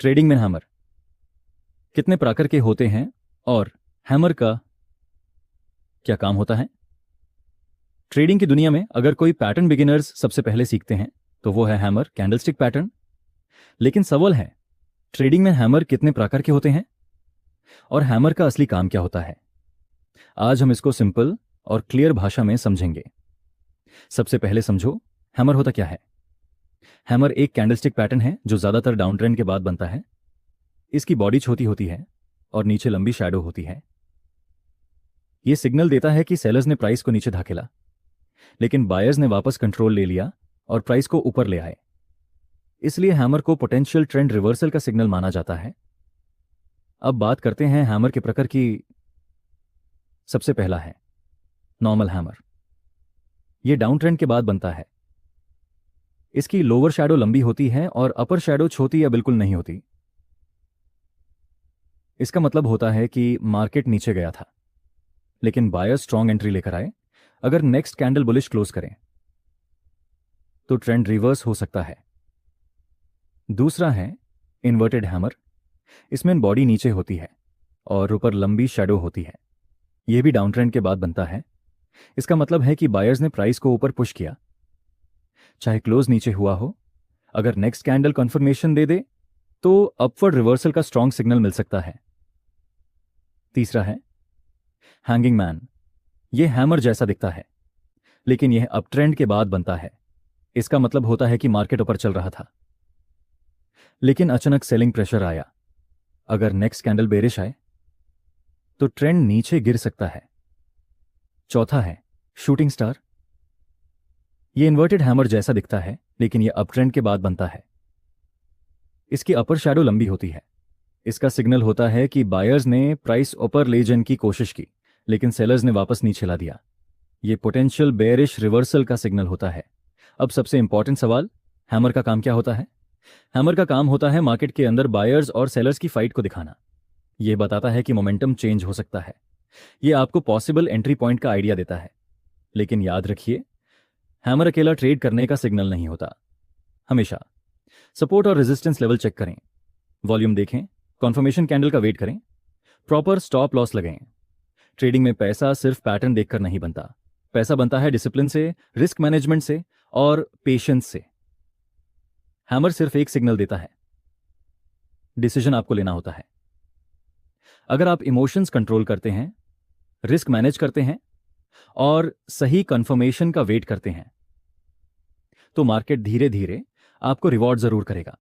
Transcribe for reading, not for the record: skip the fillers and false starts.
Trading में hammer कितने प्रकार के होते हैं और हैमर का क्या काम होता है? ट्रेडिंग की दुनिया में अगर कोई पैटर्न बिगिनर्स सबसे पहले सीखते हैं तो वो है हैमर कैंडलस्टिक पैटर्न। लेकिन सवाल है, ट्रेडिंग में हैमर कितने प्रकार के होते हैं और हैमर का असली काम क्या होता है? आज हम इसको सिंपल और क्लियर भाषा में समझेंगे। सबसे पहले समझो हैमर होता क्या है। हैमर एक कैंडलस्टिक पैटर्न है जो ज्यादातर डाउन ट्रेंड के बाद बनता है। इसकी बॉडी छोटी होती है और नीचे लंबी शैडो होती है। यह सिग्नल देता है कि सेलर्स ने प्राइस को नीचे धकेला, लेकिन बायर्स ने वापस कंट्रोल ले लिया और प्राइस को ऊपर ले आए। इसलिए हैमर को पोटेंशियल ट्रेंड रिवर्सल का सिग्नल माना जाता है। अब बात करते हैं हैमर के प्रकार की। सबसे पहला है नॉर्मल हैमर। यह डाउन ट्रेंड के बाद बनता है। इसकी लोअर शैडो लंबी होती है और अपर शैडो छोटी या बिल्कुल नहीं होती। इसका मतलब होता है कि मार्केट नीचे गया था, लेकिन बायर स्ट्रॉन्ग एंट्री लेकर आए। अगर नेक्स्ट कैंडल बुलिश क्लोज करें तो ट्रेंड रिवर्स हो सकता है। दूसरा है इन्वर्टेड हैमर। इसमें बॉडी नीचे होती है और ऊपर लंबी शैडो होती है। यह भी डाउन ट्रेंड के बाद बनता है। इसका मतलब है कि बायर्स ने प्राइस को ऊपर पुश किया, चाहे क्लोज नीचे हुआ हो। अगर नेक्स्ट कैंडल कंफर्मेशन दे दे तो अपवर्ड रिवर्सल का स्ट्रॉन्ग सिग्नल मिल सकता है। तीसरा है हैंगिंग मैन। यह हैमर जैसा दिखता है, लेकिन यह अप ट्रेंड के बाद बनता है। इसका मतलब होता है कि मार्केट ऊपर चल रहा था, लेकिन अचानक सेलिंग प्रेशर आया। अगर नेक्स्ट कैंडल बेरिश आए तो ट्रेंड नीचे गिर सकता है। चौथा है शूटिंग स्टार। यह इन्वर्टेड हैमर जैसा दिखता है, लेकिन यह अप ट्रेंड के बाद बनता है। इसकी अपर शैडो लंबी होती है। इसका सिग्नल होता है कि बायर्स ने प्राइस ऊपर ले जाने की कोशिश की, लेकिन सेलर्स ने वापस नीचे ला दिया। यह पोटेंशियल बेयरिश रिवर्सल का सिग्नल होता है। अब सबसे इंपॉर्टेंट सवाल, हैमर का काम क्या होता है? हैमर का काम होता है मार्केट के अंदर बायर्स और सेलर्स की फाइट को दिखाना। यह बताता है कि मोमेंटम चेंज हो सकता है। यह आपको पॉसिबल एंट्री पॉइंट का आइडिया देता है। लेकिन याद रखिए, हैमर अकेला ट्रेड करने का सिग्नल नहीं होता। हमेशा सपोर्ट और रेजिस्टेंस लेवल चेक करें, वॉल्यूम देखें, कॉन्फर्मेशन कैंडल का वेट करें, प्रॉपर स्टॉप लॉस लगाएं। ट्रेडिंग में पैसा सिर्फ पैटर्न देखकर नहीं बनता। पैसा बनता है डिसिप्लिन से, रिस्क मैनेजमेंट से और पेशेंस से। हैमर सिर्फ एक सिग्नल देता है, डिसीजन आपको लेना होता है। अगर आप इमोशंस कंट्रोल करते हैं, रिस्क मैनेज करते हैं और सही कंफर्मेशन का वेट करते हैं, तो मार्केट धीरे धीरे आपको रिवॉर्ड जरूर करेगा।